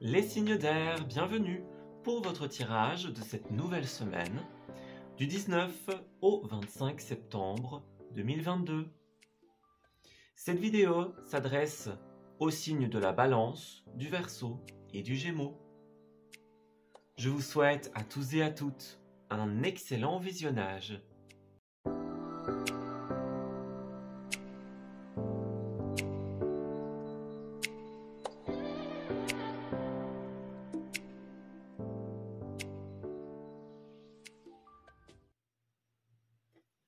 Les signes d'air, bienvenue pour votre tirage de cette nouvelle semaine du 19 au 25 septembre 2022. Cette vidéo s'adresse aux signes de la Balance, du Verseau et du Gémeaux. Je vous souhaite à tous et à toutes un excellent visionnage.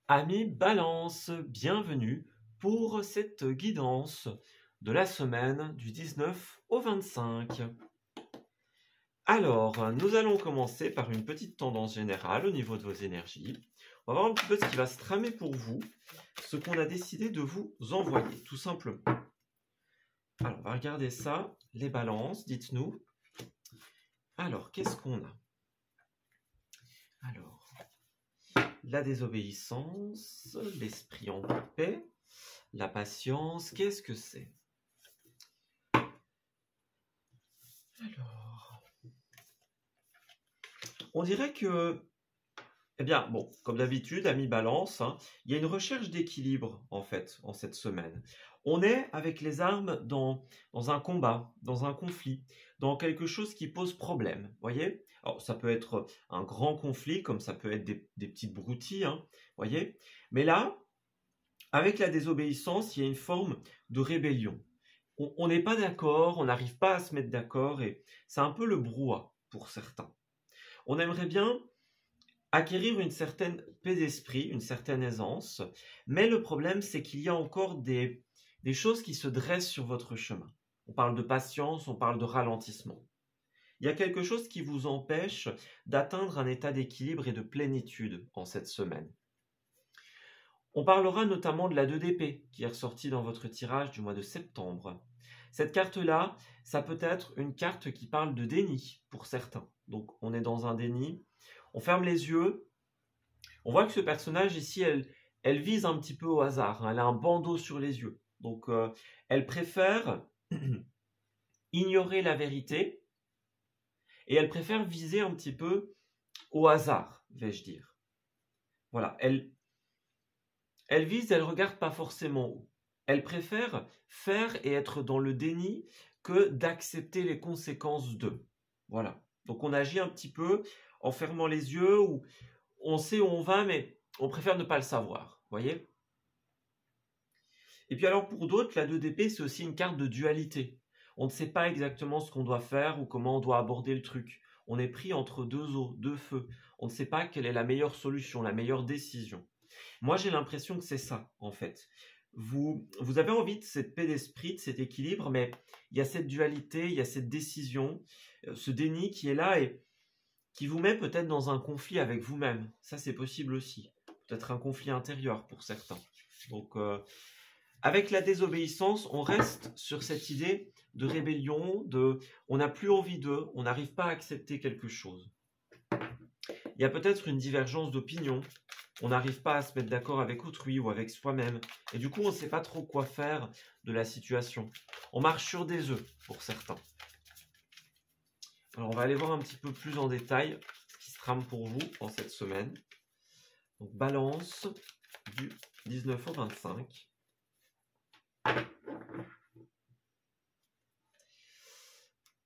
Amis Balance, bienvenue pour cette guidance de la semaine du 19 au 25. Alors, nous allons commencer par une petite tendance générale au niveau de vos énergies. On va voir un petit peu ce qui va se tramer pour vous, ce qu'on a décidé de vous envoyer, tout simplement. Alors, on va regarder ça. Les balances, dites-nous. Alors, qu'est-ce qu'on a? Alors, la désobéissance, l'esprit en paix, la patience, qu'est-ce que c'est? Alors, on dirait que, eh bien, bon, comme d'habitude, amis Balance, il y a une recherche d'équilibre, en fait, en cette semaine. On est avec les armes dans un combat, dans un conflit, dans quelque chose qui pose problème, voyez? Alors, ça peut être un grand conflit, comme ça peut être des petites broutilles, voyez? Mais là, avec la désobéissance, il y a une forme de rébellion. On n'est pas d'accord, on n'arrive pas à se mettre d'accord, et c'est un peu le brouhaha pour certains. On aimerait bien acquérir une certaine paix d'esprit, une certaine aisance, mais le problème, c'est qu'il y a encore des choses qui se dressent sur votre chemin. On parle de patience, on parle de ralentissement. Il y a quelque chose qui vous empêche d'atteindre un état d'équilibre et de plénitude en cette semaine. On parlera notamment de la 2 d'épée qui est ressortie dans votre tirage du mois de septembre. Cette carte-là, ça peut être une carte qui parle de déni pour certains. Donc on est dans un déni, on ferme les yeux, on voit que ce personnage ici, elle vise un petit peu au hasard, elle a un bandeau sur les yeux. Donc elle préfère ignorer la vérité et elle préfère viser un petit peu au hasard, vais-je dire. Voilà, elle vise, elle regarde pas forcément où. Elle préfère faire et être dans le déni que d'accepter les conséquences d'eux. Voilà. Donc on agit un petit peu en fermant les yeux, ou on sait où on va, mais on préfère ne pas le savoir. Voyez? Et puis alors pour d'autres, la 2 d'épée, c'est aussi une carte de dualité. On ne sait pas exactement ce qu'on doit faire ou comment on doit aborder le truc. On est pris entre deux eaux, deux feux. On ne sait pas quelle est la meilleure solution, la meilleure décision. Moi, j'ai l'impression que c'est ça, en fait. Vous avez envie de cette paix d'esprit, de cet équilibre, mais il y a cette dualité, il y a cette décision, ce déni qui est là et qui vous met peut-être dans un conflit avec vous-même. Ça, c'est possible aussi. Peut-être un conflit intérieur pour certains. Donc, avec la désobéissance, on reste sur cette idée de rébellion, on n'a plus envie d'eux, on n'arrive pas à accepter quelque chose. Il y a peut-être une divergence d'opinion, on n'arrive pas à se mettre d'accord avec autrui ou avec soi-même, et du coup on ne sait pas trop quoi faire de la situation. On marche sur des œufs pour certains. Alors on va aller voir un petit peu plus en détail ce qui se trame pour vous en cette semaine. Donc Balance du 19 au 25.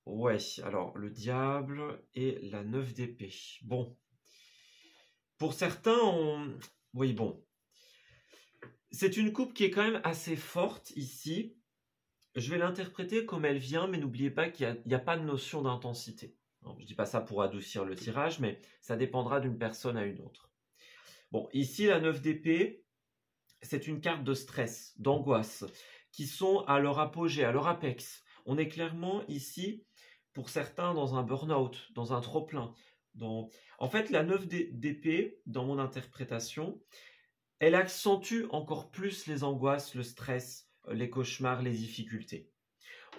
Ouais, alors le diable et la 9 d'épée. Bon. Pour certains, oui, bon. C'est une coupe qui est quand même assez forte ici. Je vais l'interpréter comme elle vient, mais n'oubliez pas qu'il n'y a pas de notion d'intensité. Je ne dis pas ça pour adoucir le tirage, mais ça dépendra d'une personne à une autre. Bon, ici, la 9 d'épée, c'est une carte de stress, d'angoisse, qui sont à leur apogée, à leur apex. On est clairement ici, pour certains, dans un burn-out, dans un trop-plein. En fait, la 9 d'épée, dans mon interprétation, elle accentue encore plus les angoisses, le stress, les cauchemars, les difficultés.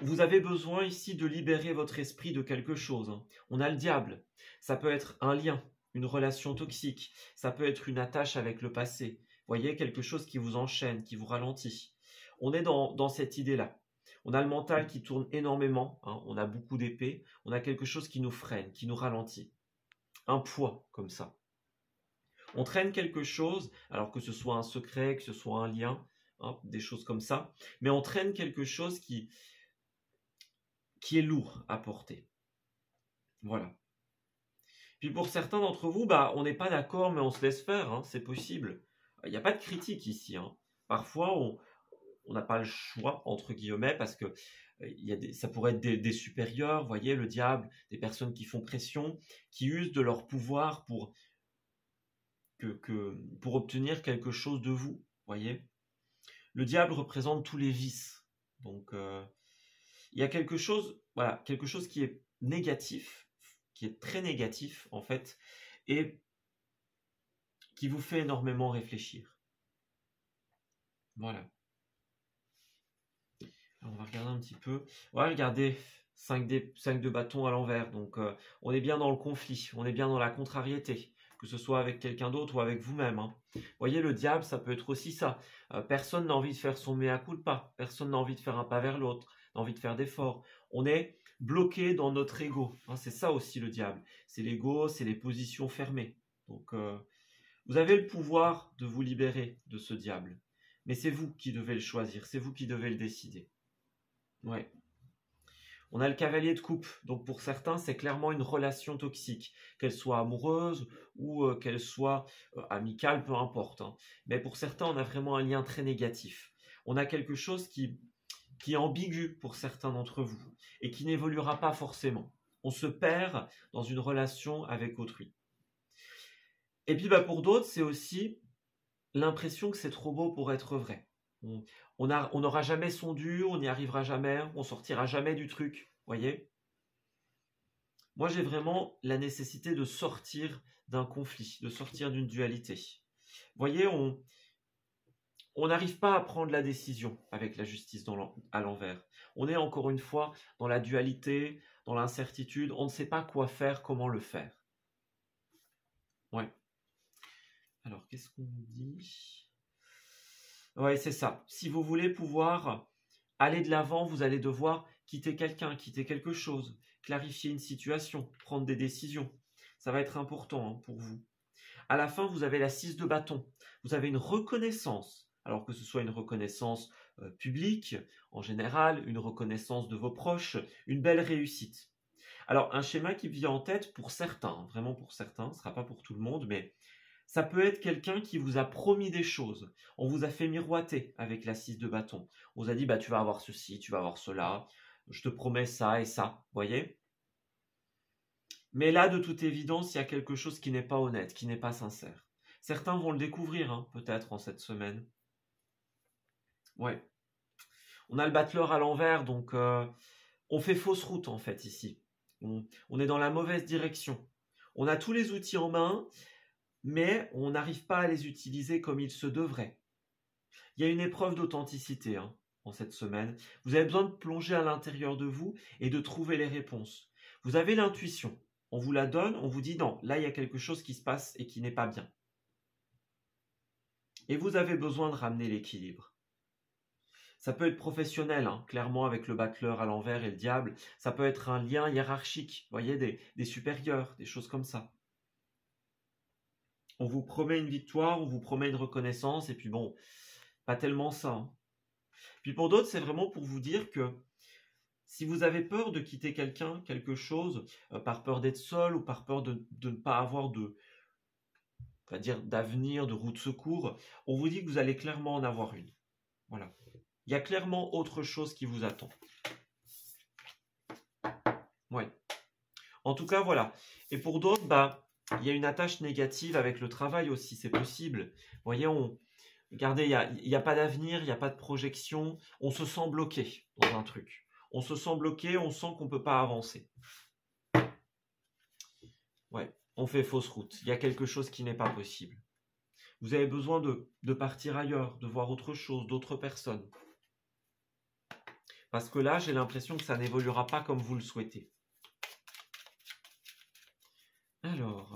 Vous avez besoin ici de libérer votre esprit de quelque chose. On a le diable. Ça peut être un lien, une relation toxique. Ça peut être une attache avec le passé. Vous voyez, quelque chose qui vous enchaîne, qui vous ralentit. On est dans cette idée-là. On a le mental qui tourne énormément, hein, on a beaucoup d'épées, on a quelque chose qui nous freine, qui nous ralentit. Un poids comme ça. On traîne quelque chose, alors que ce soit un secret, que ce soit un lien, hein, des choses comme ça, mais on traîne quelque chose qui est lourd à porter. Voilà. Puis pour certains d'entre vous, on n'est pas d'accord, mais on se laisse faire, hein, c'est possible. Il n'y a pas de critique ici. Hein. Parfois, on n'a pas le choix, entre guillemets, parce que ça pourrait être des supérieurs, vous voyez, le diable, des personnes qui font pression, qui usent de leur pouvoir pour obtenir quelque chose de vous, voyez. Le diable représente tous les vices. Donc, il y a quelque chose qui est négatif, qui est très négatif, en fait, et qui vous fait énormément réfléchir. Voilà. Alors, on va regarder un petit peu. Voilà, regardez, 5 de bâtons à l'envers. Donc, on est bien dans le conflit, on est bien dans la contrariété, que ce soit avec quelqu'un d'autre ou avec vous-même. Hein. Vous voyez, le diable, ça peut être aussi ça. Personne n'a envie de faire son mea culpa. Personne n'a envie de faire un pas vers l'autre, n'a envie de faire d'efforts. On est bloqué dans notre ego. Hein, c'est ça aussi le diable. C'est l'ego, c'est les positions fermées. Donc, vous avez le pouvoir de vous libérer de ce diable. Mais c'est vous qui devez le choisir, c'est vous qui devez le décider. Ouais. On a le cavalier de coupe, donc pour certains, c'est clairement une relation toxique, qu'elle soit amoureuse ou qu'elle soit amicale, peu importe. Hein. Mais pour certains, on a vraiment un lien très négatif. On a quelque chose qui est ambigu pour certains d'entre vous et qui n'évoluera pas forcément. On se perd dans une relation avec autrui. Et puis pour d'autres, c'est aussi l'impression que c'est trop beau pour être vrai. On n'aura jamais son dû, on n'y arrivera jamais, on sortira jamais du truc, voyez. Moi, j'ai vraiment la nécessité de sortir d'un conflit, de sortir d'une dualité. Voyez, on n'arrive pas à prendre la décision avec la justice à l'envers. On est encore une fois dans la dualité, dans l'incertitude, on ne sait pas quoi faire, comment le faire. Ouais. Alors, qu'est-ce qu'on dit ? Ouais, c'est ça. Si vous voulez pouvoir aller de l'avant, vous allez devoir quitter quelqu'un, quitter quelque chose, clarifier une situation, prendre des décisions. Ça va être important hein, pour vous. À la fin, vous avez la 6 de bâton. Vous avez une reconnaissance, alors que ce soit une reconnaissance publique, en général, une reconnaissance de vos proches, une belle réussite. Alors, un schéma qui me vient en tête pour certains, vraiment pour certains, ce ne sera pas pour tout le monde, mais ça peut être quelqu'un qui vous a promis des choses. On vous a fait miroiter avec la 6 de bâton. On vous a dit, tu vas avoir ceci, tu vas avoir cela, je te promets ça et ça, voyez. Mais là, de toute évidence, il y a quelque chose qui n'est pas honnête, qui n'est pas sincère. Certains vont le découvrir, hein, peut-être, en cette semaine. Ouais. On a le battleur à l'envers, donc on fait fausse route, en fait, ici. On est dans la mauvaise direction. On a tous les outils en main, mais on n'arrive pas à les utiliser comme il se devrait. Il y a une épreuve d'authenticité hein, en cette semaine. Vous avez besoin de plonger à l'intérieur de vous et de trouver les réponses. Vous avez l'intuition. On vous la donne, on vous dit non, là il y a quelque chose qui se passe et qui n'est pas bien. Et vous avez besoin de ramener l'équilibre. Ça peut être professionnel, hein, clairement avec le battleur à l'envers et le diable. Ça peut être un lien hiérarchique, vous voyez, des supérieurs, des choses comme ça. On vous promet une victoire, on vous promet une reconnaissance, et puis bon, pas tellement ça. Hein. Puis pour d'autres, c'est vraiment pour vous dire que si vous avez peur de quitter quelqu'un, quelque chose, par peur d'être seul ou par peur de ne pas avoir d'avenir, de route de secours, on vous dit que vous allez clairement en avoir une. Voilà. Il y a clairement autre chose qui vous attend. Ouais. En tout cas, voilà. Et pour d'autres, il y a une attache négative avec le travail aussi, c'est possible. Vous voyez, regardez, il n'y a pas d'avenir, il n'y a pas de projection. On se sent bloqué dans un truc. On se sent bloqué, on sent qu'on ne peut pas avancer. Ouais, on fait fausse route. Il y a quelque chose qui n'est pas possible. Vous avez besoin de partir ailleurs, de voir autre chose, d'autres personnes. Parce que là, j'ai l'impression que ça n'évoluera pas comme vous le souhaitez. Alors,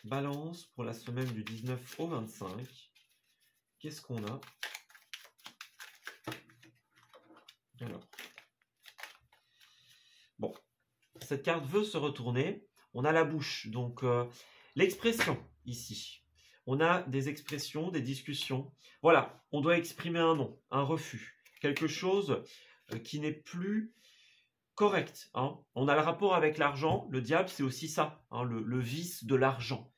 balance pour la semaine du 19 au 25. Qu'est-ce qu'on a? Alors, cette carte veut se retourner. On a la bouche, donc l'expression ici. On a des expressions, des discussions. Voilà, on doit exprimer un non, un refus, quelque chose qui n'est plus correct. Hein. On a le rapport avec l'argent. Le diable, c'est aussi ça, hein, le vice de l'argent.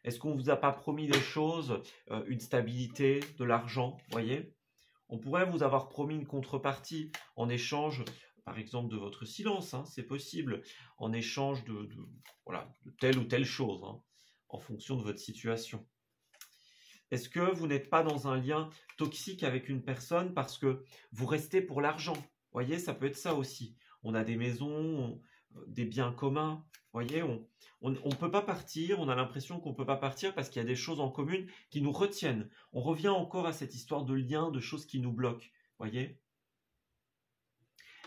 Est-ce qu'on ne vous a pas promis des choses, une stabilité, de l'argent, voyez? On pourrait vous avoir promis une contrepartie en échange, par exemple, de votre silence, hein, c'est possible, en échange voilà, de telle ou telle chose, hein, en fonction de votre situation. Est-ce que vous n'êtes pas dans un lien toxique avec une personne parce que vous restez pour l'argent? Voyez, ça peut être ça aussi. On a des maisons, des biens communs, voyez, on ne peut pas partir, on a l'impression qu'on ne peut pas partir parce qu'il y a des choses en commun qui nous retiennent. On revient encore à cette histoire de lien, de choses qui nous bloquent, voyez.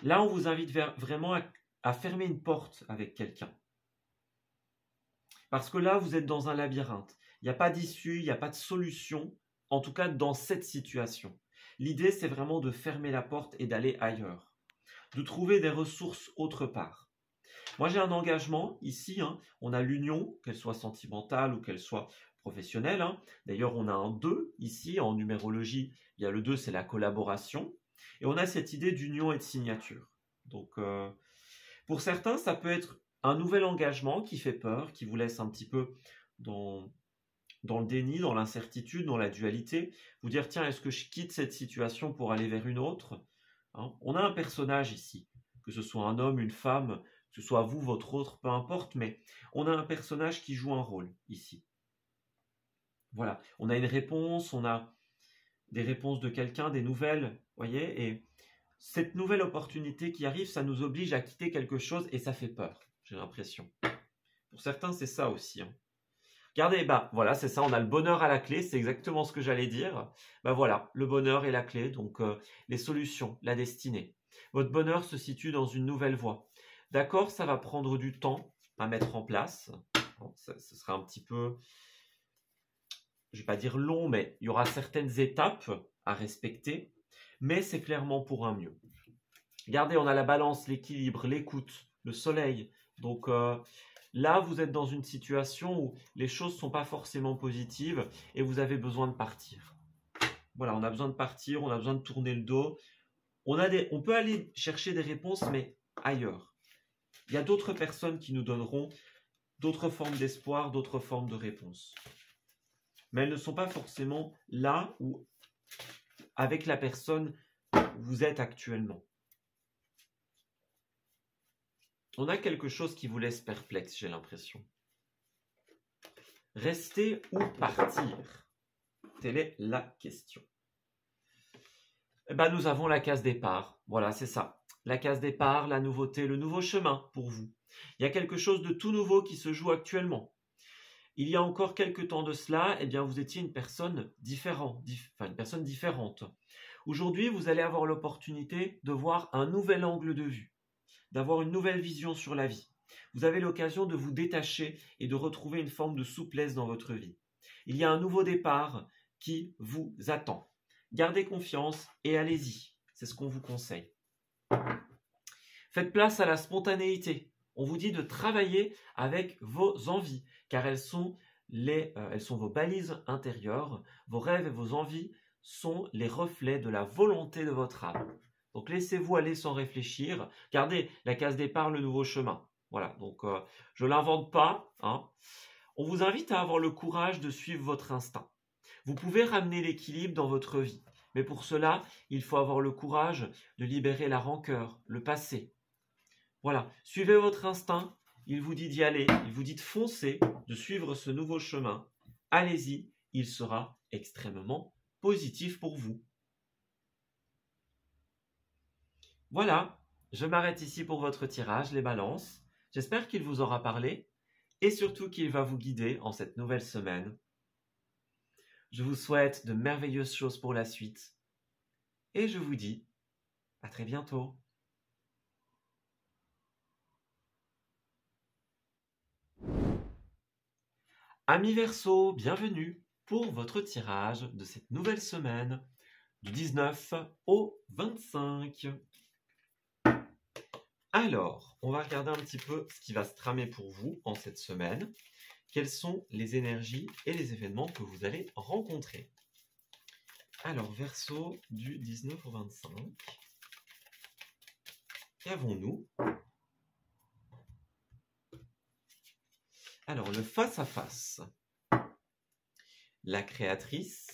Là, on vous invite vraiment à fermer une porte avec quelqu'un. Parce que là, vous êtes dans un labyrinthe. Il n'y a pas d'issue, il n'y a pas de solution, en tout cas dans cette situation. L'idée, c'est vraiment de fermer la porte et d'aller ailleurs, de trouver des ressources autre part. Moi, j'ai un engagement ici, hein, on a l'union, qu'elle soit sentimentale ou qu'elle soit professionnelle. Hein. D'ailleurs, on a un 2 ici, en numérologie, il y a le 2, c'est la collaboration. Et on a cette idée d'union et de signature. Donc, pour certains, ça peut être un nouvel engagement qui fait peur, qui vous laisse un petit peu dans le déni, dans l'incertitude, dans la dualité. Vous dire, tiens, est-ce que je quitte cette situation pour aller vers une autre, hein? On a un personnage ici, que ce soit un homme, une femme, que ce soit vous, votre autre, peu importe, mais on a un personnage qui joue un rôle ici. Voilà, on a une réponse, on a des réponses de quelqu'un, des nouvelles, voyez, et cette nouvelle opportunité qui arrive, ça nous oblige à quitter quelque chose et ça fait peur, j'ai l'impression. Pour certains, c'est ça aussi. Hein. Regardez, bah voilà, c'est ça, on a le bonheur à la clé, c'est exactement ce que j'allais dire. Bah voilà, le bonheur est la clé, donc les solutions, la destinée. Votre bonheur se situe dans une nouvelle voie. D'accord, ça va prendre du temps à mettre en place. Bon, ce sera un petit peu, je ne vais pas dire long, mais il y aura certaines étapes à respecter, mais c'est clairement pour un mieux. Regardez, on a la balance, l'équilibre, l'écoute, le soleil. Donc là, vous êtes dans une situation où les choses ne sont pas forcément positives et vous avez besoin de partir. Voilà, on a besoin de partir, on a besoin de tourner le dos. On peut aller chercher des réponses, mais ailleurs. Il y a d'autres personnes qui nous donneront d'autres formes d'espoir, d'autres formes de réponses. Mais elles ne sont pas forcément là où, avec la personne où vous êtes actuellement. On a quelque chose qui vous laisse perplexe, j'ai l'impression. Rester ou partir? Telle est la question. Eh ben, nous avons la case départ. Voilà, c'est ça. La case départ, la nouveauté, le nouveau chemin pour vous. Il y a quelque chose de tout nouveau qui se joue actuellement. Il y a encore quelques temps de cela, eh bien, vous étiez une personne différente. Aujourd'hui, vous allez avoir l'opportunité de voir un nouvel angle de vue, d'avoir une nouvelle vision sur la vie. Vous avez l'occasion de vous détacher et de retrouver une forme de souplesse dans votre vie. Il y a un nouveau départ qui vous attend. Gardez confiance et allez-y. C'est ce qu'on vous conseille. Faites place à la spontanéité. On vous dit de travailler avec vos envies, car elles sont vos balises intérieures. Vos rêves et vos envies sont les reflets de la volonté de votre âme. Donc laissez-vous aller sans réfléchir. Gardez la case départ, le nouveau chemin. Voilà, donc je ne l'invente pas. Hein. On vous invite à avoir le courage de suivre votre instinct. Vous pouvez ramener l'équilibre dans votre vie. Mais pour cela, il faut avoir le courage de libérer la rancœur, le passé. Voilà, suivez votre instinct, il vous dit d'y aller, il vous dit de foncer, de suivre ce nouveau chemin. Allez-y, il sera extrêmement positif pour vous. Voilà, je m'arrête ici pour votre tirage, les balances. J'espère qu'il vous aura parlé et surtout qu'il va vous guider en cette nouvelle semaine. Je vous souhaite de merveilleuses choses pour la suite et je vous dis à très bientôt. Amis Verseau, bienvenue pour votre tirage de cette nouvelle semaine du 19 au 25. Alors, on va regarder un petit peu ce qui va se tramer pour vous en cette semaine. Quelles sont les énergies et les événements que vous allez rencontrer? Alors, Verseau, du 19 au 25. Qu'avons-nous? Alors, le face-à-face. La créatrice.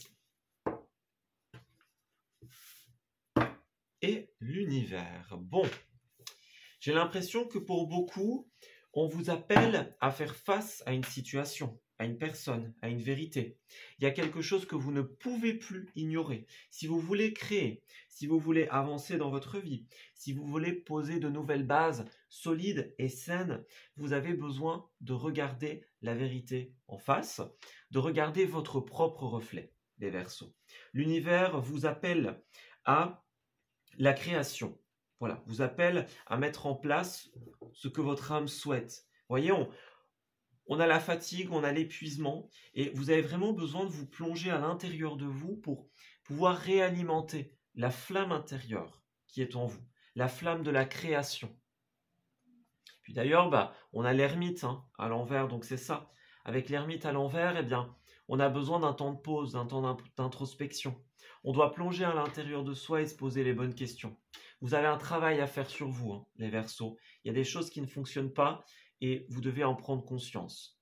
Et l'univers. Bon, j'ai l'impression que pour beaucoup, on vous appelle à faire face à une situation, à une personne, à une vérité. Il y a quelque chose que vous ne pouvez plus ignorer. Si vous voulez créer, si vous voulez avancer dans votre vie, si vous voulez poser de nouvelles bases solides et saines, vous avez besoin de regarder la vérité en face, de regarder votre propre reflet, les Verseaux. L'univers vous appelle à la création. Voilà, vous appelle à mettre en place ce que votre âme souhaite. Voyez, on a la fatigue, on a l'épuisement, et vous avez vraiment besoin de vous plonger à l'intérieur de vous pour pouvoir réalimenter la flamme intérieure qui est en vous, la flamme de la création. Puis d'ailleurs, on a l'ermite à l'envers, donc c'est ça. Avec l'ermite à l'envers, eh bien, on a besoin d'un temps de pause, d'un temps d'introspection. On doit plonger à l'intérieur de soi et se poser les bonnes questions. Vous avez un travail à faire sur vous, les Verseaux. Il y a des choses qui ne fonctionnent pas et vous devez en prendre conscience.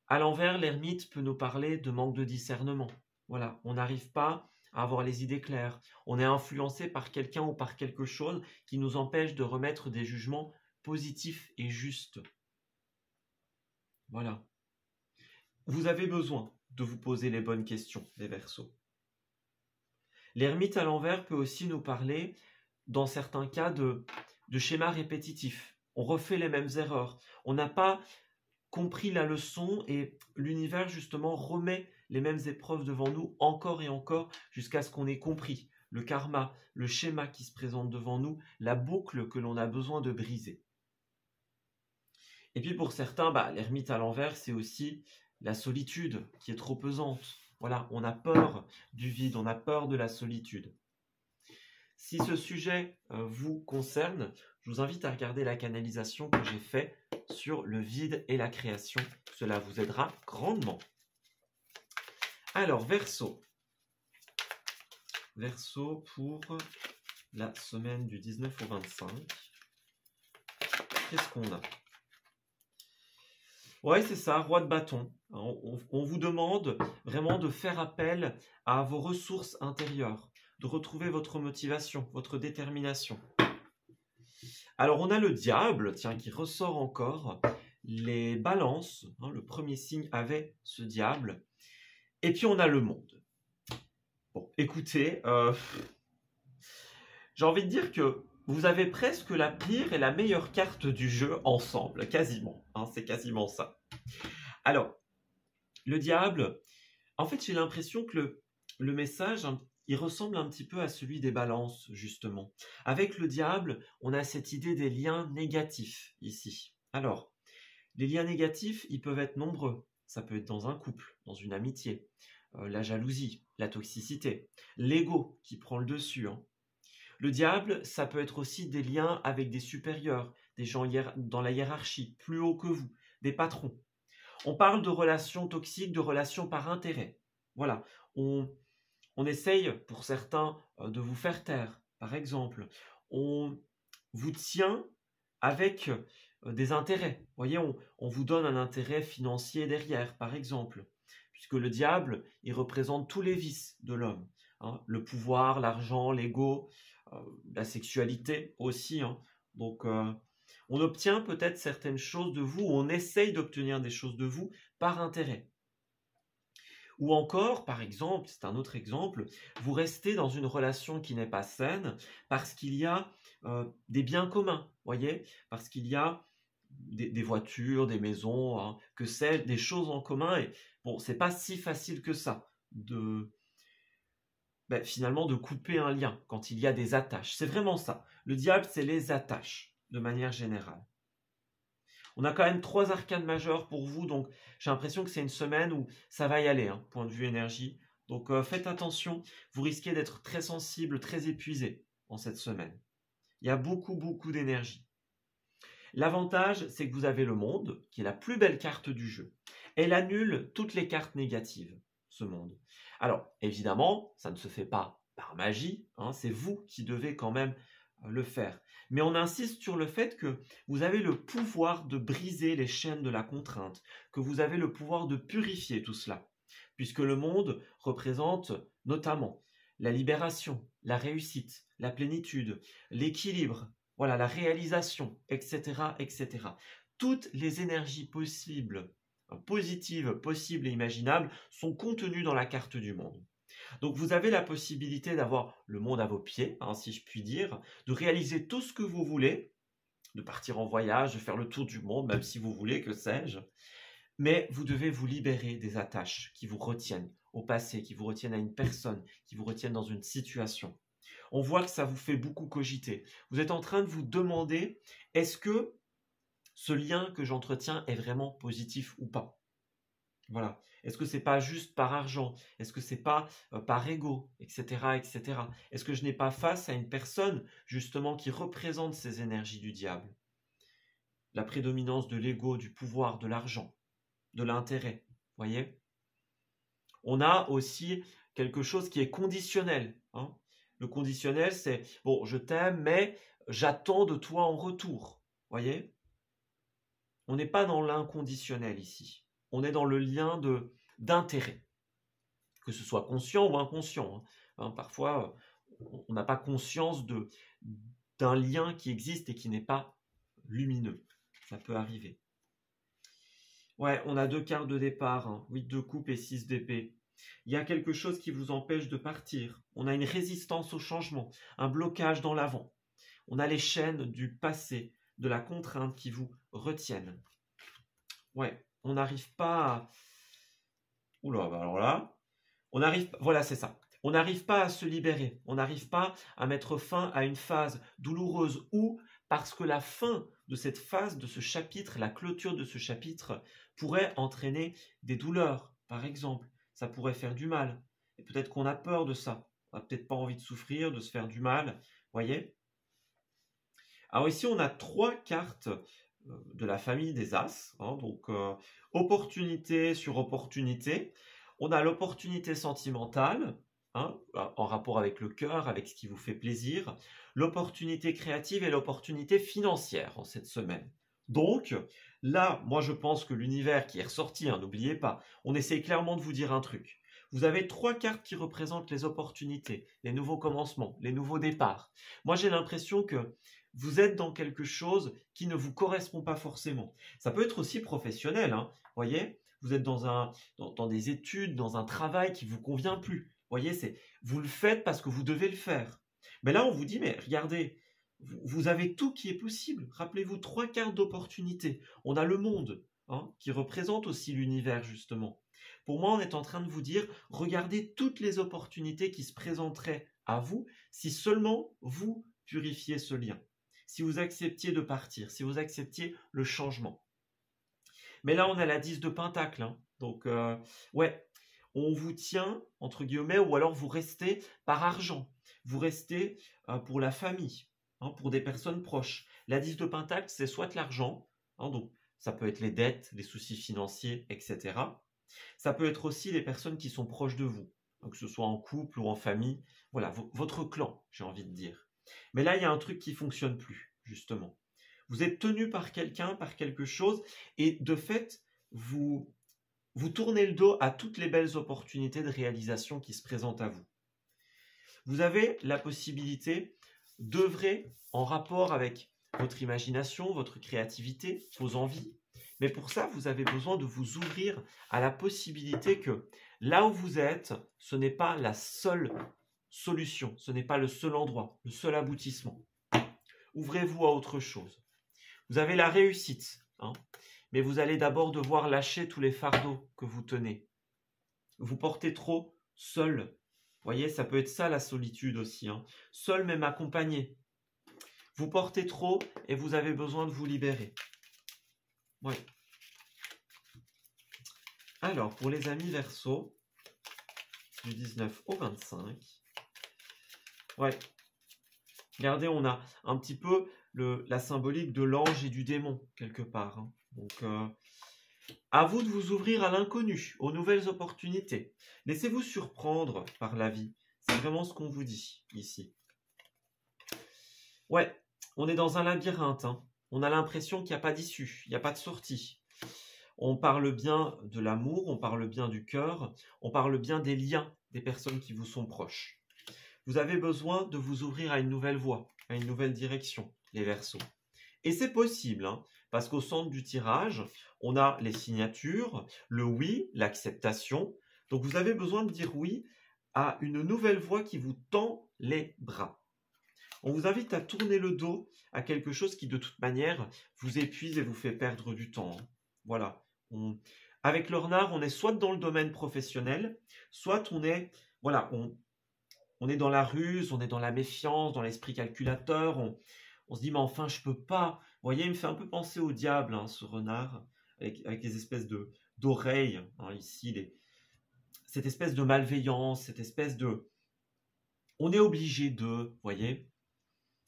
À l'envers, l'ermite peut nous parler de manque de discernement. Voilà, on n'arrive pas à avoir les idées claires. On est influencé par quelqu'un ou par quelque chose qui nous empêche de remettre des jugements positifs et justes. Voilà. Vous avez besoin de vous poser les bonnes questions, les Verseaux. L'ermite à l'envers peut aussi nous parler, dans certains cas, de schémas répétitifs. On refait les mêmes erreurs. On n'a pas compris la leçon et l'univers, justement, remet les mêmes épreuves devant nous encore et encore jusqu'à ce qu'on ait compris le karma, le schéma qui se présente devant nous, la boucle que l'on a besoin de briser. Et puis pour certains, l'ermite à l'envers, c'est aussi la solitude qui est trop pesante. Voilà, on a peur du vide, on a peur de la solitude. Si ce sujet vous concerne, je vous invite à regarder la canalisation que j'ai faite sur le vide et la création. Cela vous aidera grandement. Alors, Verseau. Verseau pour la semaine du 19 au 25. Qu'est-ce qu'on a? Ouais, c'est ça, roi de bâton. On vous demande vraiment de faire appel à vos ressources intérieures, de retrouver votre motivation, votre détermination. Alors, on a le diable, tiens, qui ressort encore. Les balances, le premier signe avait ce diable. Et puis, on a le monde. Bon, écoutez, j'ai envie de dire que vous avez presque la pire et la meilleure carte du jeu ensemble, quasiment. C'est quasiment ça. Alors, le diable, en fait, j'ai l'impression que le message, il ressemble un petit peu à celui des balances, justement. Avec le diable, on a cette idée des liens négatifs, ici. Alors, les liens négatifs, ils peuvent être nombreux. Ça peut être dans un couple, dans une amitié, la jalousie, la toxicité, l'ego qui prend le dessus. Le diable, ça peut être aussi des liens avec des supérieurs, des gens dans la hiérarchie, plus haut que vous, des patrons. On parle de relations toxiques, de relations par intérêt. Voilà, on essaye, pour certains, de vous faire taire, par exemple. On vous tient avec des intérêts. Vous voyez, on vous donne un intérêt financier derrière, par exemple. Puisque le diable, il représente tous les vices de l'homme. Le pouvoir, l'argent, l'ego, la sexualité aussi. Donc, on obtient peut-être certaines choses de vous, on essaye d'obtenir des choses de vous par intérêt. Ou encore, par exemple, c'est un autre exemple, vous restez dans une relation qui n'est pas saine parce qu'il y a des biens communs, voyez, parce qu'il y a des voitures, des maisons, que c'est des choses en commun. Et bon, c'est pas si facile que ça finalement de couper un lien quand il y a des attaches. C'est vraiment ça. Le diable, c'est les attaches, de manière générale. On a quand même 3 arcanes majeures pour vous, donc j'ai l'impression que c'est une semaine où ça va y aller, point de vue énergie. Donc faites attention, vous risquez d'être très sensible, très épuisé en cette semaine. Il y a beaucoup d'énergie. L'avantage, c'est que vous avez le monde, qui est la plus belle carte du jeu. Elle annule toutes les cartes négatives, ce monde. Alors, évidemment, ça ne se fait pas par magie, hein, c'est vous qui devez quand même le faire. Mais on insiste sur le fait que vous avez le pouvoir de briser les chaînes de la contrainte, que vous avez le pouvoir de purifier tout cela, puisque le monde représente notamment la libération, la réussite, la plénitude, l'équilibre, voilà, la réalisation, etc., etc. Toutes les énergies possibles, positives, possibles et imaginables sont contenues dans la carte du monde. Donc vous avez la possibilité d'avoir le monde à vos pieds, hein, si je puis dire, de réaliser tout ce que vous voulez, de partir en voyage, de faire le tour du monde, même si vous voulez, que sais-je. Mais vous devez vous libérer des attaches qui vous retiennent au passé, qui vous retiennent à une personne, qui vous retiennent dans une situation. On voit que ça vous fait beaucoup cogiter. Vous êtes en train de vous demander, est-ce que ce lien que j'entretiens est vraiment positif ou pas? Voilà. Est-ce que c'est pas juste par argent? Est-ce que c'est pas par ego, etc., etc. Est-ce que je n'ai pas face à une personne justement qui représente ces énergies du diable? La prédominance de l'ego, du pouvoir, de l'argent, de l'intérêt. Voyez? On a aussi quelque chose qui est conditionnel, hein. Le conditionnel, c'est bon, je t'aime, mais j'attends de toi en retour. Voyez? On n'est pas dans l'inconditionnel ici. On est dans le lien d'intérêt, que ce soit conscient ou inconscient, hein. Parfois, on n'a pas conscience d'un lien qui existe et qui n'est pas lumineux. Ça peut arriver. Ouais, on a 2 cartes de départ, hein, 8 de coupe et 6 d'épée. Il y a quelque chose qui vous empêche de partir. On a une résistance au changement, un blocage dans l'avant. On a les chaînes du passé, de la contrainte qui vous retiennent. Ouais, on n'arrive pas à... Oula, bah alors là, on arrive... Voilà, c'est ça. On n'arrive pas à se libérer. On n'arrive pas à mettre fin à une phase douloureuse ou parce que la fin de cette phase, de ce chapitre, la clôture de ce chapitre pourrait entraîner des douleurs, par exemple. Ça pourrait faire du mal. Et peut-être qu'on a peur de ça. On n'a peut-être pas envie de souffrir, de se faire du mal. Voyez? Alors ici, on a 3 cartes de la famille des As. Hein, donc, opportunité sur opportunité. On a l'opportunité sentimentale, hein, en rapport avec le cœur, avec ce qui vous fait plaisir. L'opportunité créative et l'opportunité financière en cette semaine. Donc, là, moi je pense que l'univers qui est ressorti, hein, n'oubliez pas, on essaie clairement de vous dire un truc. Vous avez 3 cartes qui représentent les opportunités, les nouveaux commencements, les nouveaux départs. Moi j'ai l'impression que vous êtes dans quelque chose qui ne vous correspond pas forcément. Ça peut être aussi professionnel, hein, voyez? Vous êtes dans des études, dans un travail qui ne vous convient plus. Voyez, vous le faites parce que vous devez le faire. Mais là, on vous dit, mais regardez, vous avez tout qui est possible. Rappelez-vous, 3 cartes d'opportunité. On a le monde, hein, qui représente aussi l'univers, justement. Pour moi, on est en train de vous dire, regardez toutes les opportunités qui se présenteraient à vous si seulement vous purifiez ce lien. Si vous acceptiez de partir, si vous acceptiez le changement. Mais là, on a la 10 de Pentacle. Hein. Donc, ouais, on vous tient, entre guillemets, ou alors vous restez par argent. Vous restez pour la famille, hein, pour des personnes proches. La 10 de Pentacle, c'est soit l'argent, hein, donc ça peut être les dettes, les soucis financiers, etc. Ça peut être aussi les personnes qui sont proches de vous, donc que ce soit en couple ou en famille. Voilà, votre clan, j'ai envie de dire. Mais là, il y a un truc qui ne fonctionne plus, justement. Vous êtes tenu par quelqu'un, par quelque chose, et de fait, vous tournez le dos à toutes les belles opportunités de réalisation qui se présentent à vous. Vous avez la possibilité d'œuvrer en rapport avec votre imagination, votre créativité, vos envies. Mais pour ça, vous avez besoin de vous ouvrir à la possibilité que là où vous êtes, ce n'est pas la seule solution, ce n'est pas le seul endroit, le seul aboutissement. Ouvrez-vous à autre chose. Vous avez la réussite, hein, mais vous allez d'abord devoir lâcher tous les fardeaux que vous tenez. Vous portez trop seul. Vous voyez, ça peut être ça la solitude aussi. Hein. Seul même accompagné. Vous portez trop et vous avez besoin de vous libérer. Oui. Alors, pour les amis Verseau, du 19 au 25, ouais. Regardez, on a un petit peu la symbolique de l'ange et du démon, quelque part. Hein. Donc, à vous de vous ouvrir à l'inconnu, aux nouvelles opportunités. Laissez-vous surprendre par la vie. C'est vraiment ce qu'on vous dit ici. Ouais, on est dans un labyrinthe. Hein. On a l'impression qu'il n'y a pas d'issue, il n'y a pas de sortie. On parle bien de l'amour, on parle bien du cœur, on parle bien des liens des personnes qui vous sont proches. Vous avez besoin de vous ouvrir à une nouvelle voie, à une nouvelle direction, les Verseaux. Et c'est possible, hein, parce qu'au centre du tirage, on a les signatures, le oui, l'acceptation. Donc vous avez besoin de dire oui à une nouvelle voie qui vous tend les bras. On vous invite à tourner le dos à quelque chose qui, de toute manière, vous épuise et vous fait perdre du temps. Hein. Voilà. Avec l'Ornar, on est soit dans le domaine professionnel, soit on est, voilà, on est dans la ruse, on est dans la méfiance, dans l'esprit calculateur. On se dit, mais enfin, je peux pas. Vous voyez, il me fait un peu penser au diable, hein, ce renard, avec les espèces d'oreilles, hein, ici, cette espèce de malveillance, cette espèce de... On est obligé de, vous voyez,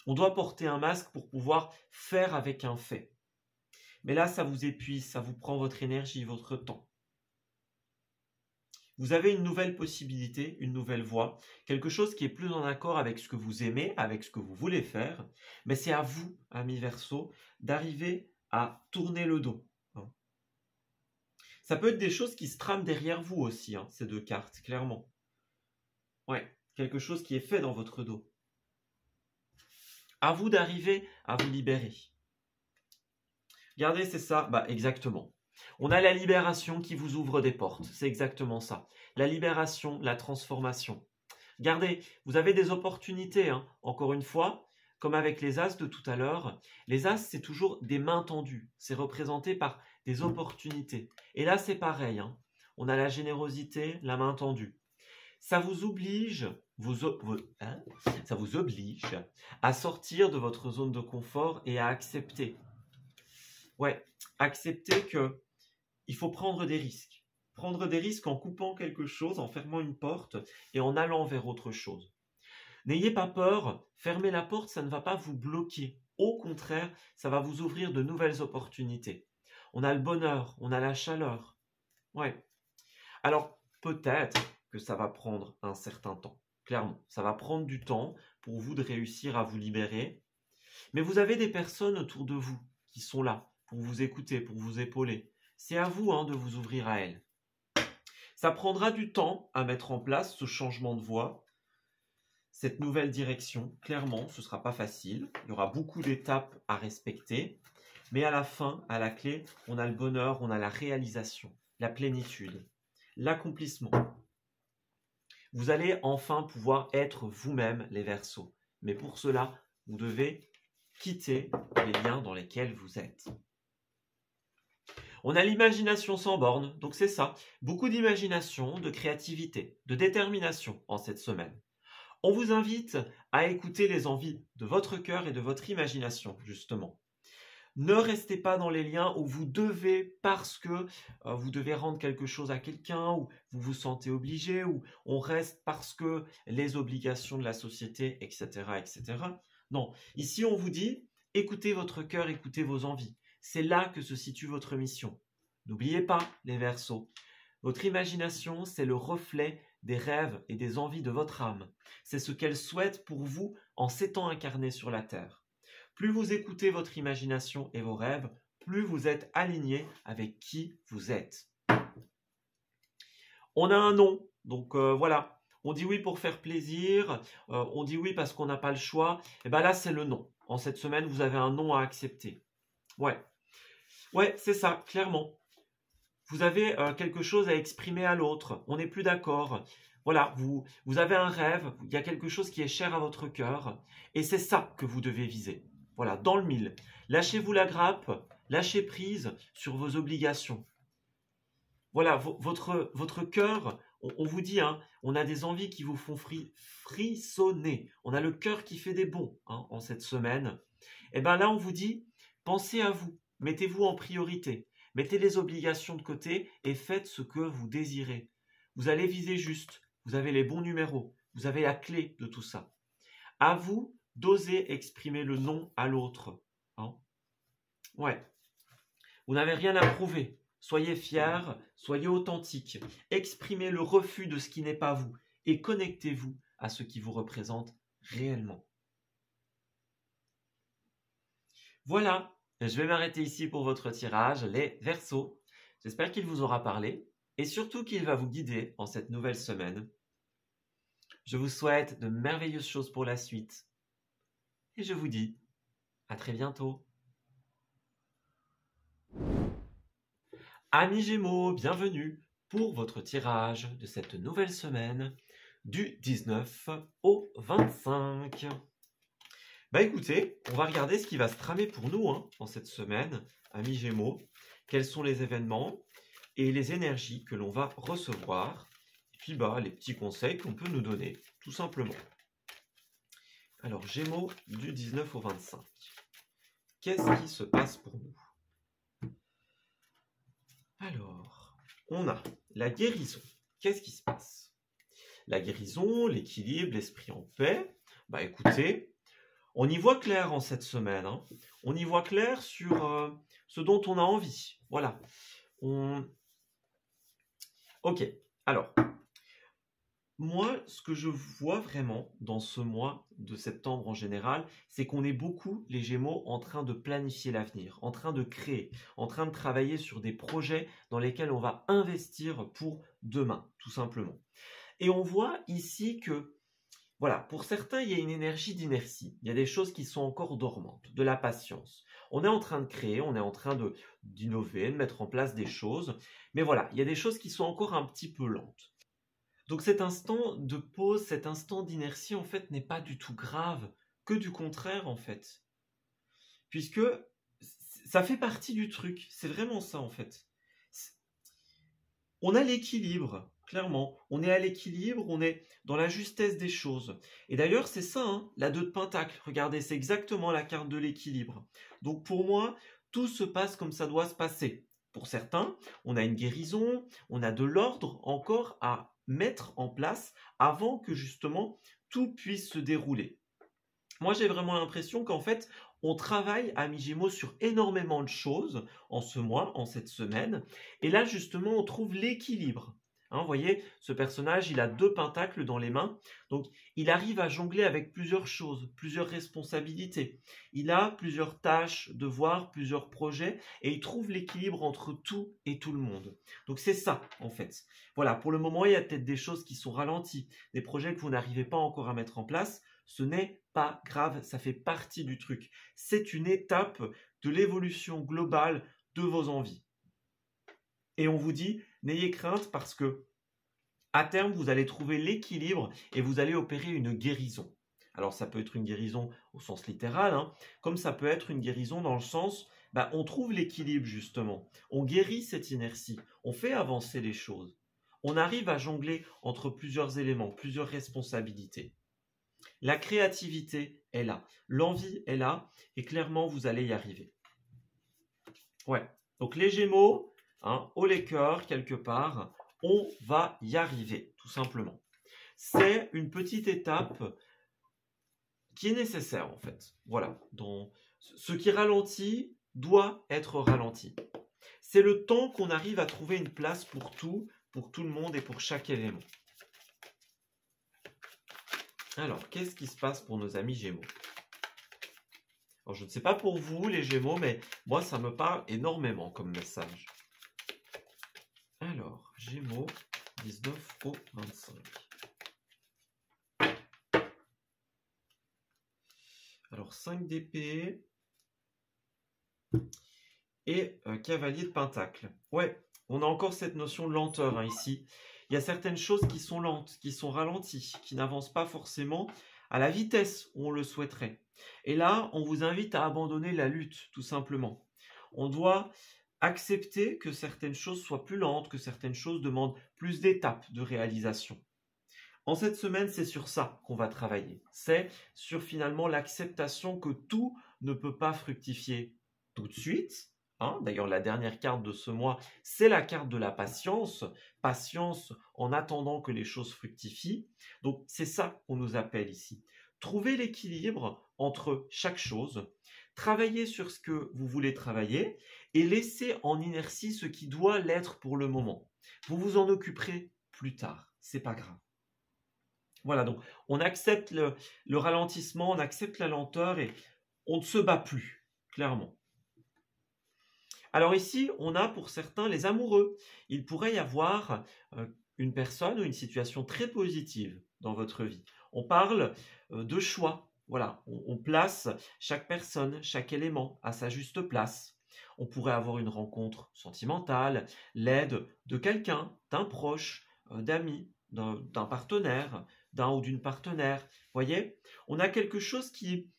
on doit porter un masque pour pouvoir faire avec un fait. Mais là, ça vous épuise, ça vous prend votre énergie, votre temps. Vous avez une nouvelle possibilité, une nouvelle voie, quelque chose qui est plus en accord avec ce que vous aimez, avec ce que vous voulez faire. Mais c'est à vous, amis Verseau, d'arriver à tourner le dos. Hein. Ça peut être des choses qui se trament derrière vous aussi, hein, ces deux cartes, clairement. Ouais, quelque chose qui est fait dans votre dos. À vous d'arriver à vous libérer. Regardez, c'est ça, bah exactement. On a la libération qui vous ouvre des portes, c'est exactement ça. La libération, la transformation. Regardez, vous avez des opportunités, hein. Encore une fois, comme avec les As de tout à l'heure. Les As, c'est toujours des mains tendues, c'est représenté par des opportunités. Et là, c'est pareil, hein. On a la générosité, la main tendue. Ça vous oblige, ça vous oblige à sortir de votre zone de confort et à accepter. Ouais, accepter que il faut prendre des risques. Prendre des risques en coupant quelque chose, en fermant une porte et en allant vers autre chose. N'ayez pas peur, fermer la porte, ça ne va pas vous bloquer. Au contraire, ça va vous ouvrir de nouvelles opportunités. On a le bonheur, on a la chaleur. Ouais. Alors, peut-être que ça va prendre un certain temps. Clairement, ça va prendre du temps pour vous de réussir à vous libérer. Mais vous avez des personnes autour de vous qui sont là pour vous écouter, pour vous épauler. C'est à vous de vous ouvrir à elles. Ça prendra du temps à mettre en place ce changement de voie, cette nouvelle direction. Clairement, ce ne sera pas facile. Il y aura beaucoup d'étapes à respecter. Mais à la fin, à la clé, on a le bonheur, on a la réalisation, la plénitude, l'accomplissement. Vous allez enfin pouvoir être vous-même les Verseaux. Mais pour cela, vous devez quitter les liens dans lesquels vous êtes. On a l'imagination sans borne, donc c'est ça. Beaucoup d'imagination, de créativité, de détermination en cette semaine. On vous invite à écouter les envies de votre cœur et de votre imagination, justement. Ne restez pas dans les liens où vous devez, parce que vous devez rendre quelque chose à quelqu'un, ou vous vous sentez obligé, ou on reste parce que les obligations de la société, etc., etc. Non, ici on vous dit, écoutez votre cœur, écoutez vos envies. C'est là que se situe votre mission. N'oubliez pas, les Verseaux, votre imagination, c'est le reflet des rêves et des envies de votre âme. C'est ce qu'elle souhaite pour vous en s'étant incarnée sur la terre. Plus vous écoutez votre imagination et vos rêves, plus vous êtes aligné avec qui vous êtes. On a un nom, donc voilà. On dit oui pour faire plaisir, on dit oui parce qu'on n'a pas le choix. Et bien là, c'est le non. En cette semaine, vous avez un non à accepter. Ouais, c'est ça, clairement. Vous avez quelque chose à exprimer à l'autre. On n'est plus d'accord. Voilà, vous avez un rêve, il y a quelque chose qui est cher à votre cœur. Et c'est ça que vous devez viser. Voilà, dans le mille. Lâchez-vous la grappe, lâchez prise sur vos obligations. Voilà, votre cœur, on vous dit, on a des envies qui vous font frissonner. On a le cœur qui fait des bonds en cette semaine. Et bien là, on vous dit, pensez à vous. Mettez-vous en priorité, mettez les obligations de côté et faites ce que vous désirez. Vous allez viser juste, vous avez les bons numéros, vous avez la clé de tout ça. À vous d'oser exprimer le non à l'autre. Hein. Ouais. Vous n'avez rien à prouver. Soyez fiers, soyez authentiques. Exprimez le refus de ce qui n'est pas vous et connectez-vous à ce qui vous représente réellement. Voilà, je vais m'arrêter ici pour votre tirage, les Verseaux. J'espère qu'il vous aura parlé et surtout qu'il va vous guider en cette nouvelle semaine. Je vous souhaite de merveilleuses choses pour la suite et je vous dis à très bientôt. Amis Gémeaux, bienvenue pour votre tirage de cette nouvelle semaine du 19 au 25. Écoutez, on va regarder ce qui va se tramer pour nous en cette semaine, amis Gémeaux. Quels sont les événements et les énergies que l'on va recevoir. Et puis les petits conseils qu'on peut nous donner, tout simplement. Alors, Gémeaux du 19 au 25. Qu'est-ce qui se passe pour nous? Alors, on a la guérison. Qu'est-ce qui se passe? La guérison, l'équilibre, l'esprit en paix. Écoutez, on y voit clair en cette semaine. On y voit clair sur ce dont on a envie. Voilà. Ok. Alors, moi, ce que je vois vraiment dans ce mois de septembre en général, c'est qu'on est beaucoup, les Gémeaux, en train de planifier l'avenir, en train de créer, en train de travailler sur des projets dans lesquels on va investir pour demain, tout simplement. Et on voit ici que, voilà, pour certains, il y a une énergie d'inertie. Il y a des choses qui sont encore dormantes, de la patience. On est en train de créer, on est en train d'innover, de mettre en place des choses. Mais voilà, il y a des choses qui sont encore un petit peu lentes. Donc cet instant de pause, cet instant d'inertie, en fait, n'est pas du tout grave, que du contraire, en fait. Puisque ça fait partie du truc, c'est vraiment ça, en fait. On a l'équilibre, clairement. On est à l'équilibre, on est dans la justesse des choses. Et d'ailleurs, c'est ça, la 2 de Pentacle. Regardez, c'est exactement la carte de l'équilibre. Donc pour moi, tout se passe comme ça doit se passer. Pour certains, on a une guérison, on a de l'ordre encore à mettre en place avant que justement tout puisse se dérouler. Moi, j'ai vraiment l'impression qu'en fait, on travaille à mi-Gémeaux sur énormément de choses en ce mois, en cette semaine. Et là, justement, on trouve l'équilibre. Vous voyez, ce personnage, il a 2 pentacles dans les mains. Donc, il arrive à jongler avec plusieurs choses, plusieurs responsabilités. Il a plusieurs tâches, devoirs, plusieurs projets. Et il trouve l'équilibre entre tout et tout le monde. Donc, c'est ça, en fait. Voilà, pour le moment, il y a peut-être des choses qui sont ralenties, des projets que vous n'arrivez pas encore à mettre en place. Ce n'est pas grave, ça fait partie du truc. C'est une étape de l'évolution globale de vos envies. Et on vous dit, n'ayez crainte parce que à terme, vous allez trouver l'équilibre et vous allez opérer une guérison. Alors ça peut être une guérison au sens littéral, comme ça peut être une guérison dans le sens, on trouve l'équilibre justement. On guérit cette inertie, on fait avancer les choses. On arrive à jongler entre plusieurs éléments, plusieurs responsabilités. La créativité est là, l'envie est là, et clairement, vous allez y arriver. Ouais, donc les Gémeaux, haut les cœurs, quelque part, on va y arriver, tout simplement. C'est une petite étape qui est nécessaire, en fait. Voilà, ce qui ralentit doit être ralenti. C'est le temps qu'on arrive à trouver une place pour tout le monde et pour chaque élément. Alors, qu'est-ce qui se passe pour nos amis Gémeaux? Alors, je ne sais pas pour vous, les Gémeaux, mais moi, ça me parle énormément comme message. Alors, Gémeaux, 19 au 25. Alors, 5 d'épée et cavalier de pentacle. Ouais, on a encore cette notion de lenteur ici. Il y a certaines choses qui sont lentes, qui sont ralenties, qui n'avancent pas forcément à la vitesse où on le souhaiterait. Et là, on vous invite à abandonner la lutte, tout simplement. On doit accepter que certaines choses soient plus lentes, que certaines choses demandent plus d'étapes de réalisation. En cette semaine, c'est sur ça qu'on va travailler. C'est sur finalement l'acceptation que tout ne peut pas fructifier tout de suite. D'ailleurs, la dernière carte de ce mois, c'est la carte de la patience. Patience en attendant que les choses fructifient. Donc, c'est ça qu'on nous appelle ici. trouvez l'équilibre entre chaque chose, travaillez sur ce que vous voulez travailler et laissez en inertie ce qui doit l'être pour le moment. Vous vous en occuperez plus tard, c'est pas grave. Voilà, donc on accepte le ralentissement, on accepte la lenteur et on ne se bat plus, clairement. Alors ici, on a pour certains les amoureux. Il pourrait y avoir une personne ou une situation très positive dans votre vie. On parle de choix. Voilà, on place chaque personne, chaque élément à sa juste place. On pourrait avoir une rencontre sentimentale, l'aide de quelqu'un, d'un proche, d'amis, d'un partenaire, d'un ou d'une partenaire. Voyez, on a quelque chose qui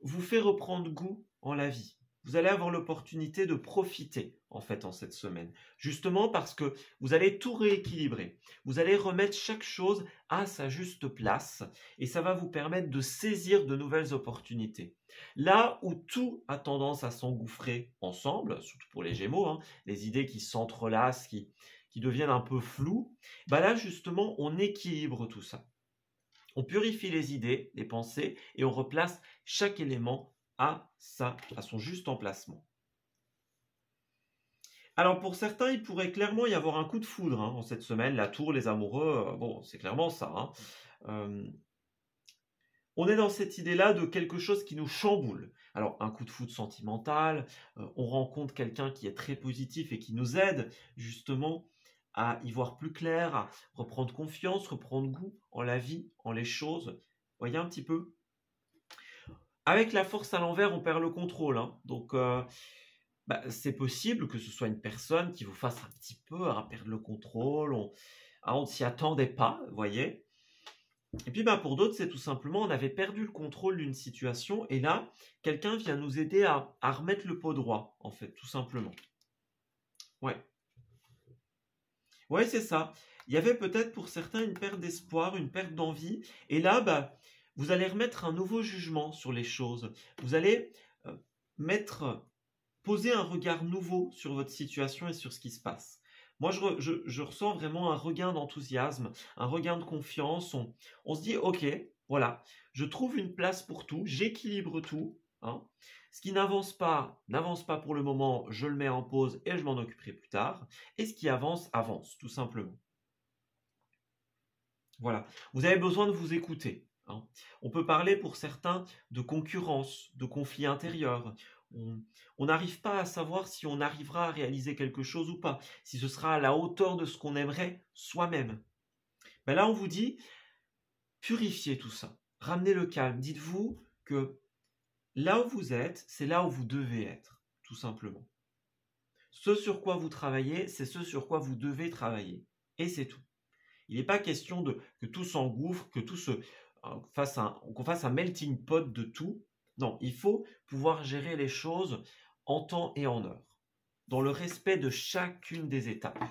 vous fait reprendre goût en la vie. Vous allez avoir l'opportunité de profiter en fait en cette semaine, justement parce que vous allez tout rééquilibrer. Vous allez remettre chaque chose à sa juste place et ça va vous permettre de saisir de nouvelles opportunités. Là où tout a tendance à s'engouffrer ensemble, surtout pour les Gémeaux, hein, les idées qui s'entrelacent, qui deviennent un peu floues, bah là justement on équilibre tout ça. On purifie les idées, les pensées et on replace chaque élément à son juste emplacement. Alors pour certains, il pourrait clairement y avoir un coup de foudre en cette semaine. La tour, les amoureux, bon, c'est clairement ça. On est dans cette idée-là de quelque chose qui nous chamboule. Alors un coup de foudre sentimental, on rencontre quelqu'un qui est très positif et qui nous aide justement à y voir plus clair, à reprendre confiance, reprendre goût en la vie, en les choses. Voyez un petit peu. Avec la force à l'envers, on perd le contrôle. Donc, c'est possible que ce soit une personne qui vous fasse un petit peu perdre le contrôle. On ne s'y attendait pas, vous voyez. Et puis, pour d'autres, c'est tout simplement, on avait perdu le contrôle d'une situation. Et là, quelqu'un vient nous aider à remettre le pot droit, en fait, tout simplement. Ouais. Ouais, c'est ça. Il y avait peut-être pour certains une perte d'espoir, une perte d'envie. Et là, vous allez remettre un nouveau jugement sur les choses. Vous allez poser un regard nouveau sur votre situation et sur ce qui se passe. Moi, je ressens vraiment un regain d'enthousiasme, un regain de confiance. On se dit, ok, voilà, je trouve une place pour tout, j'équilibre tout. Ce qui n'avance pas pour le moment, je le mets en pause et je m'en occuperai plus tard. Et ce qui avance, avance, tout simplement. Voilà, vous avez besoin de vous écouter. On peut parler pour certains de concurrence, de conflit intérieur. On n'arrive pas à savoir si on arrivera à réaliser quelque chose ou pas, si ce sera à la hauteur de ce qu'on aimerait soi-même. Là, on vous dit, purifiez tout ça, ramenez le calme. Dites-vous que là où vous êtes, c'est là où vous devez être, tout simplement. Ce sur quoi vous travaillez, c'est ce sur quoi vous devez travailler. Et c'est tout. Il n'est pas question que tout s'engouffre, que tout qu'on fasse un melting pot de tout. Non, il faut pouvoir gérer les choses en temps et en heure, dans le respect de chacune des étapes.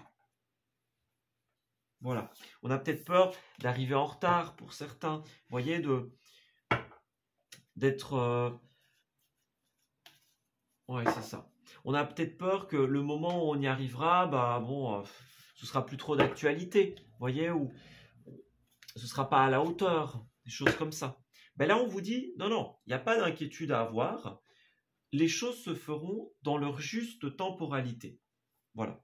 Voilà. On a peut-être peur d'arriver en retard pour certains. Vous voyez, d'être... Ouais, c'est ça. On a peut-être peur que le moment où on y arrivera, ce sera plus trop d'actualité. Vous voyez, ou ce sera pas à la hauteur, des choses comme ça. Là, on vous dit, non, il n'y a pas d'inquiétude à avoir. Les choses se feront dans leur juste temporalité. Voilà.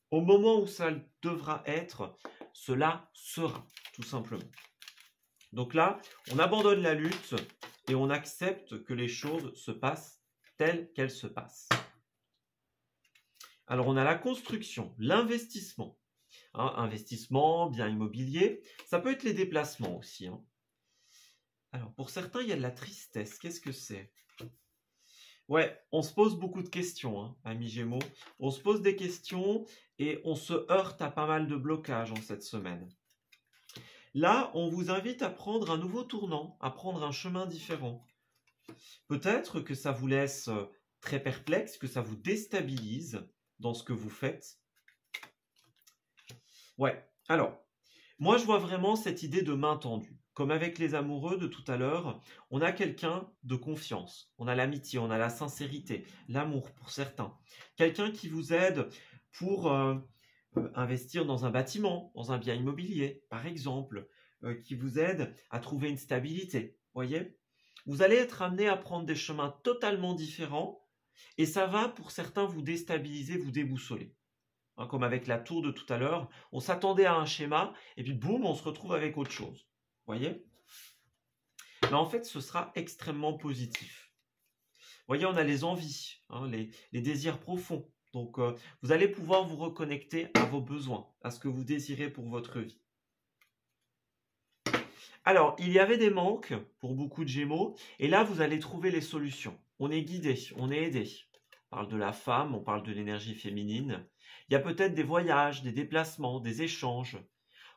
Au moment où ça devra être, cela sera, tout simplement. Donc là, on abandonne la lutte et on accepte que les choses se passent telles qu'elles se passent. Alors, on a la construction, l'investissement. Investissement, bien immobilier. Ça peut être les déplacements aussi. Alors, pour certains, il y a de la tristesse. Qu'est-ce que c'est ? Ouais, on se pose beaucoup de questions, amis Gémeaux. On se pose des questions et on se heurte à pas mal de blocages en cette semaine. Là, on vous invite à prendre un nouveau tournant, à prendre un chemin différent. Peut-être que ça vous laisse très perplexe, que ça vous déstabilise dans ce que vous faites. Ouais, alors, moi je vois vraiment cette idée de main tendue. Comme avec les amoureux de tout à l'heure, on a quelqu'un de confiance, on a l'amitié, on a la sincérité, l'amour pour certains. Quelqu'un qui vous aide pour investir dans un bâtiment, dans un bien immobilier, par exemple, qui vous aide à trouver une stabilité. voyez? Vous allez être amené à prendre des chemins totalement différents et ça va pour certains vous déstabiliser, vous déboussoler. Hein, comme avec la tour de tout à l'heure, on s'attendait à un schéma et puis boum, on se retrouve avec autre chose. Voyez? Mais en fait, ce sera extrêmement positif. Voyez, on a les envies, hein, les désirs profonds. Donc, vous allez pouvoir vous reconnecter à vos besoins, à ce que vous désirez pour votre vie. Alors, il y avait des manques pour beaucoup de Gémeaux, et là, vous allez trouver les solutions. On est guidé, on est aidé. On parle de la femme, on parle de l'énergie féminine. Il y a peut-être des voyages, des déplacements, des échanges.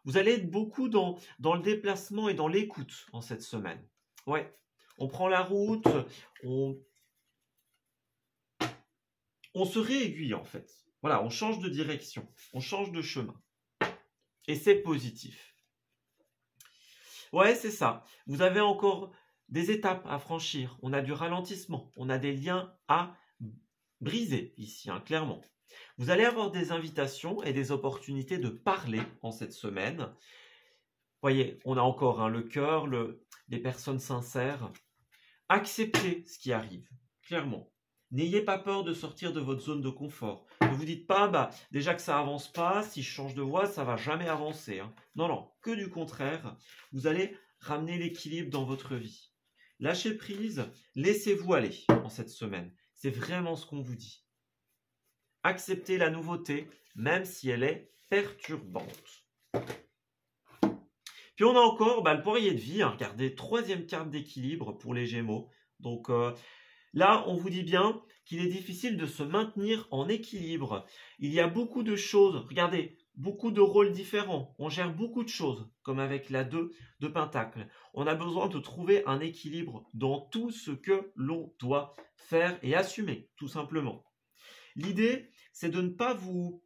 Vous allez être beaucoup dans le déplacement et dans l'écoute en cette semaine. Ouais, on prend la route, on se réaiguille en fait. Voilà, on change de direction, on change de chemin. Et c'est positif. Ouais, c'est ça. Vous avez encore des étapes à franchir. On a du ralentissement. On a des liens à briser ici, hein, clairement. Vous allez avoir des invitations et des opportunités de parler en cette semaine. Voyez, on a encore hein, le cœur, les personnes sincères. Acceptez ce qui arrive, clairement. N'ayez pas peur de sortir de votre zone de confort. Ne vous dites pas, déjà que ça avance pas, si je change de voie, ça va jamais avancer. Hein. Non, non, que du contraire. Vous allez ramener l'équilibre dans votre vie. Lâchez prise, laissez-vous aller en cette semaine. C'est vraiment ce qu'on vous dit. Acceptez la nouveauté, même si elle est perturbante. Puis on a encore le poirier de vie. Hein. Regardez, troisième carte d'équilibre pour les Gémeaux. Donc là, on vous dit bien qu'il est difficile de se maintenir en équilibre. Il y a beaucoup de choses, regardez, beaucoup de rôles différents. On gère beaucoup de choses, comme avec la 2 de Pentacle. On a besoin de trouver un équilibre dans tout ce que l'on doit faire et assumer, tout simplement. L'idée, c'est de ne pas vous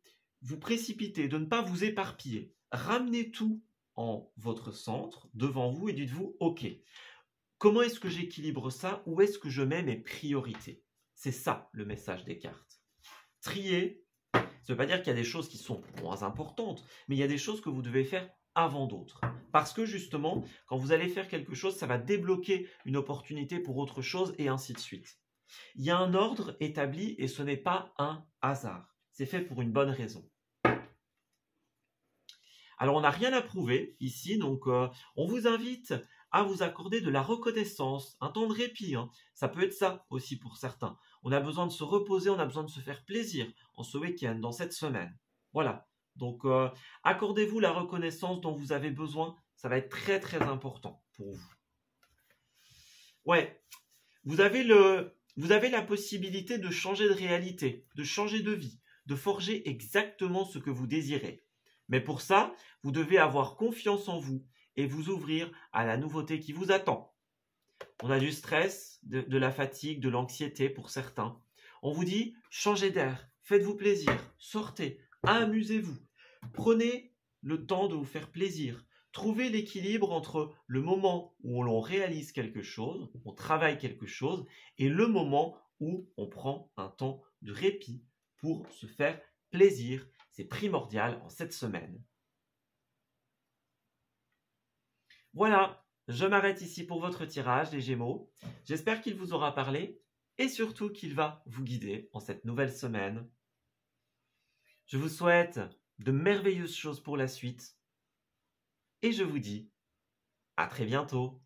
précipiter, de ne pas vous éparpiller. Ramenez tout en votre centre, devant vous, et dites-vous, ok, comment est-ce que j'équilibre ça? Où est-ce que je mets mes priorités? C'est ça le message des cartes. Trier, ça ne veut pas dire qu'il y a des choses qui sont moins importantes, mais il y a des choses que vous devez faire avant d'autres. Parce que justement, quand vous allez faire quelque chose, ça va débloquer une opportunité pour autre chose et ainsi de suite. Il y a un ordre établi et ce n'est pas un hasard. C'est fait pour une bonne raison. Alors, on n'a rien à prouver ici, donc on vous invite à vous accorder de la reconnaissance, un temps de répit. Hein. Ça peut être ça aussi pour certains. On a besoin de se reposer, on a besoin de se faire plaisir en ce week-end, dans cette semaine. Voilà. Donc, accordez-vous la reconnaissance dont vous avez besoin. Ça va être très, très important pour vous. Ouais. Vous avez la possibilité de changer de réalité, de changer de vie, de forger exactement ce que vous désirez. Mais pour ça, vous devez avoir confiance en vous et vous ouvrir à la nouveauté qui vous attend. On a du stress, de la fatigue, de l'anxiété pour certains. On vous dit, changez d'air, faites-vous plaisir, sortez, amusez-vous. Prenez le temps de vous faire plaisir. Trouvez l'équilibre entre le moment où l'on réalise quelque chose, on travaille quelque chose, et le moment où on prend un temps de répit pour se faire plaisir. C'est primordial en cette semaine. Voilà, je m'arrête ici pour votre tirage, les Gémeaux. J'espère qu'il vous aura parlé et surtout qu'il va vous guider en cette nouvelle semaine. Je vous souhaite de merveilleuses choses pour la suite et je vous dis à très bientôt.